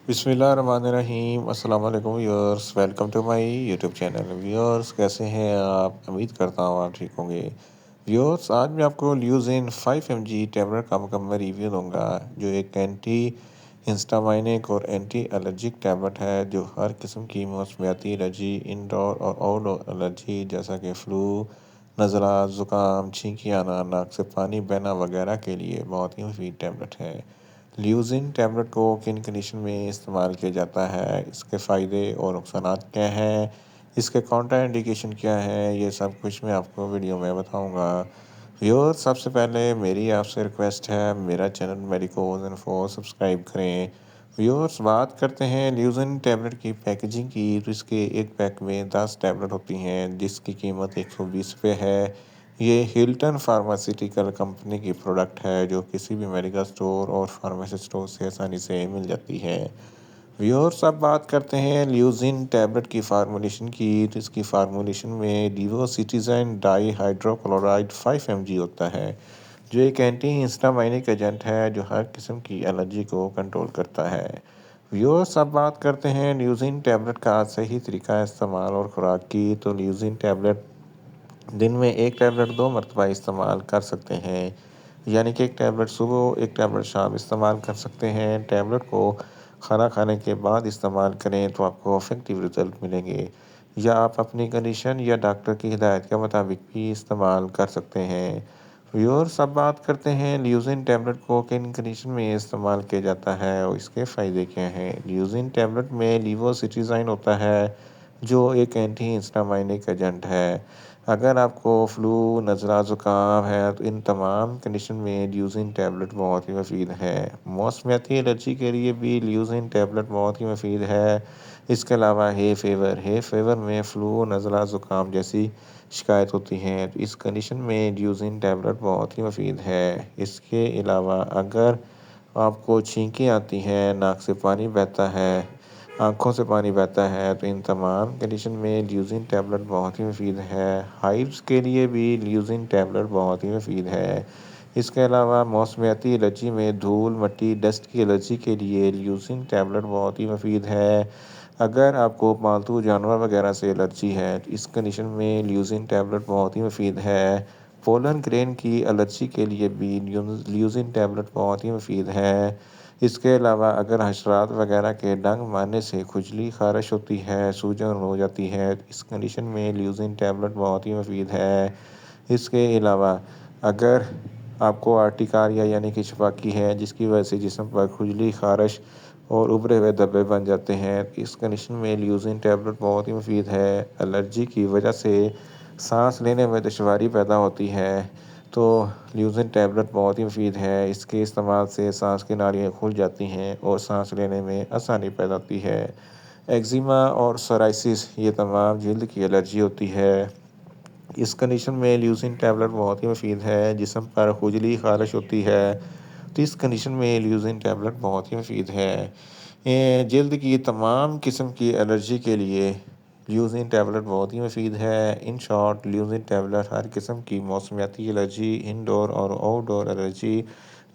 बिस्मिल्लाहिर्रहमानिर्रहीम। अस्सलाम वालेकुम viewers, welcome to my YouTube channel. Viewers, कैसे हैं आप? उम्मीद करता हूँ आप ठीक होंगे। व्यूअर्स, आज मैं आपको ल्यूज़िन 5 mg टैबलेट का मुकम्मल रिव्यू दूंगा, जो एक एंटी हिस्टामाइनिक और एंटी एलर्जिक टैबलेट है, जो हर किस्म की मौसमियाती एलर्जी, इंडोर और आउटडोर एलर्जी जैसा कि फ्लू, नज़ला, ज़ुकाम, छींकी आना, नाक से पानी बहना वगैरह के लिए बहुत ही मुफीद टैबलेट है। ल्यूज़िन टैबलेट को किन कंडीशन में इस्तेमाल किया जाता है, इसके फ़ायदे और नुकसानात क्या हैं, इसके काउंटर इंडिकेशन क्या है, ये सब कुछ मैं आपको वीडियो में बताऊंगा। व्यूअर्स, सबसे पहले मेरी आपसे रिक्वेस्ट है, मेरा चैनल मेडिकोज इन्फो सब्सक्राइब करें। व्यूअर्स, बात करते हैं ल्यूज़िन टैबलेट की पैकेजिंग की, तो इसके एक पैक में 10 टैबलेट होती हैं, जिसकी कीमत 120 रुपये है। ये हिल्टन फार्मास्यूटिकल कंपनी की प्रोडक्ट है, जो किसी भी मेडिकल स्टोर और फार्मेसी स्टोर से आसानी से मिल जाती है। व्यूअर्स, अब बात करते हैं ल्यूज़िन टैबलेट की फार्मूलेशन की, तो इसकी फार्मूलेशन में लीवोसिटिज़न डाई हाइड्रोक्लोराइड 5 mg होता है, जो एक एंटी हिस्टामाइनिक एजेंट है, जो हर किस्म की एलर्जी को कंट्रोल करता है। व्यूअर्स, अब बात करते हैं ल्यूज़िन टैबलेट का सही तरीका इस्तेमाल और खुराक की, तो ल्यूज़िन टैबलेट दिन में एक टैबलेट 2 मरतबा इस्तेमाल कर सकते हैं, यानी कि एक टैबलेट सुबह, एक टैबलेट शाम इस्तेमाल कर सकते हैं। टैबलेट को खाना खाने के बाद इस्तेमाल करें तो आपको इफेक्टिव रिजल्ट मिलेंगे, या आप अपनी कंडीशन या डॉक्टर की हिदायत के मुताबिक भी इस्तेमाल कर सकते हैं। व्यूअर्स, अब बात करते हैं ल्यूज़िन टैबलेट को किन कंडीशन में इस्तेमाल किया जाता है और इसके फ़ायदे क्या हैं। ल्यूज़िन टैबलेट में लीवोसिट्रिज़ाइन होता है, जो एक एंटी हिस्टामाइनिक एजेंट है। अगर आपको फ्लू, नज़ला, ज़ुकाम है, तो इन तमाम कंडीशन में ल्यूज़िन टैबलेट बहुत ही मुफीद है। मौसमियाती एलर्जी के लिए भी ल्यूज़िन टैबलेट बहुत ही मुफीद है। इसके अलावा हे फेवर में फ्लू, नज़ला, ज़ुकाम जैसी शिकायत होती है, तो इस कंडीशन में ल्यूज़िन टैबलेट बहुत ही मुफीद है। इसके अलावा अगर आपको छींकें आती हैं, नाक से पानी बहता है, आँखों से पानी बहता है, तो इन तमाम कंडीशन में ल्यूज़िन टैबलेट बहुत ही मुफीद है। हाइव्स के लिए भी ल्यूज़िन टैबलेट बहुत ही मुफीद है। इसके अलावा मौसमियाती एलर्जी में धूल, मिट्टी, डस्ट की एलर्जी के लिए ल्यूज़िन टैबलेट बहुत ही मुफीद है। अगर आपको पालतू जानवर वगैरह से एलर्जी है, तो इस कंडीशन में ल्यूज़िन टैबलेट बहुत ही मुफीद है। पोलन ग्रेन की एलर्जी के लिए भी ल्यूज़िन टैबलेट बहुत ही मुफीद है। इसके अलावा अगर हशरात वगैरह के डंग मारने से खुजली, ख़ारिश होती है, सूजन हो जाती है, तो इस कंडीशन में ल्यूज़िन टैबलेट बहुत ही मुफीद है। इसके अलावा अगर आपको आर्टिकारिया यानी कि छपाकी है, जिसकी वजह से जिस्म पर खुजली, ख़ारिश और उभरे हुए धब्बे बन जाते हैं, तो इस कंडीशन में ल्यूज़िन टैबलेट बहुत ही मुफीद है। एलर्जी की वजह से सांस लेने में दुश्वारी पैदा होती है, तो ल्यूज़िन टैबलेट बहुत ही मुफीद है। इसके इस्तेमाल से सांस की नालियाँ खुल जाती हैं और सांस लेने में आसानी पैदा होती है। एक्जिमा और सोराइसिस, ये तमाम जल्द की एलर्जी होती है। इस कंडीशन में ल्यूज़िन टैबलेट बहुत ही मुफीद है। जिस्म पर खुजली, ख़ारिश होती है, तो इस कंडीशन में ल्यूज़िन टैबलेट बहुत ही मुफीद है। जल्द की तमाम किस्म की एलर्जी के लिए ल्यूज़िन टैबलेट बहुत ही मुफीद है। इन शॉर्ट, ल्यूज़िन टैबलेट हर किस्म की मौसमियाती एलर्जी, इनडोर और आउटडोर एलर्जी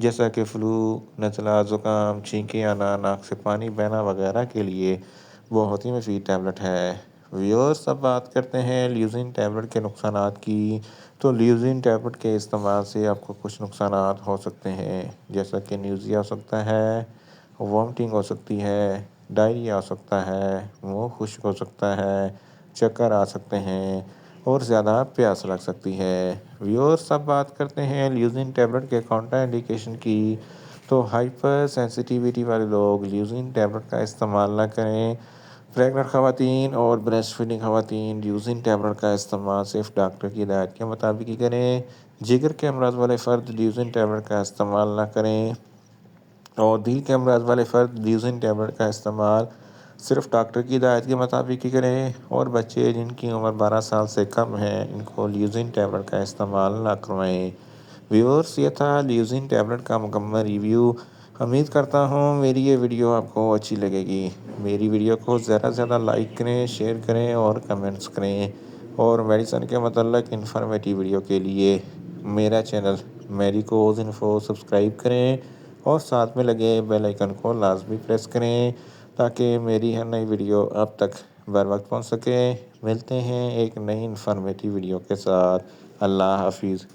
जैसा कि फ्लू, नज़ला, ज़ुकाम, छींकें आना, नाक से पानी बहना वगैरह के लिए बहुत ही मुफीद टैबलेट है। व्यूअर्स, अब बात करते हैं ल्यूज़िन टैबलेट के नुकसानात की। तो ल्यूज़िन टैबलेट के इस्तेमाल से आपको कुछ नुकसानात हो सकते हैं, जैसा कि न्यूज़िया हो सकता है, वॉमिटिंग हो सकती है, डायरिया हो सकता है, मुँह खुश्क हो सकता है, चक्कर आ सकते हैं और ज़्यादा प्यास लग सकती है। व्यूअर्स, अब बात करते हैं ल्यूज़िन टैबलेट के काउंटर इंडिकेशन की। तो हाइपर सेंसिटिविटी वाले लोग ल्यूज़िन टैबलेट का इस्तेमाल ना करें। प्रेग्नेंट ख़वातीन और ब्रेस्ट फीडिंग ख़वातीन ल्यूज़िन टैबलेट का इस्तेमाल सिर्फ डॉक्टर की हिदायत के मुताबिक ही करें। जिगर के अमराज वाले फ़र्द ल्यूज़िन टैबलेट का इस्तेमाल ना करें, और दिल के अमराज वाले फ़र्द ल्यूज़िन टैबलेट का इस्तेमाल सिर्फ डॉक्टर की हिदायत के मुताबिक ही करें। और बच्चे जिनकी उम्र 12 साल से कम है, इनको ल्यूज़िन टैबलेट का इस्तेमाल ना करवाएं। व्यूअर्स, ये था ल्यूज़िन टैबलेट का मुकम्मल रिव्यू। उम्मीद करता हूँ मेरी ये वीडियो आपको अच्छी लगेगी। मेरी वीडियो को ज़्यादा से ज़्यादा लाइक करें, शेयर करें और कमेंट्स करें। और मेडिसिन के मतलब इन्फॉर्मेटिव वीडियो के लिए मेरा चैनल मेडिकोज इन्फो सब्सक्राइब करें और साथ में लगे बेल आइकन को लाजमी प्रेस करें। تاکہ میری ہر نئی ویڈیو آپ تک بر وقت پہنچ سکے۔ ملتے ہیں ایک نئی انفارمیٹیو ویڈیو کے ساتھ۔ اللہ حافظ۔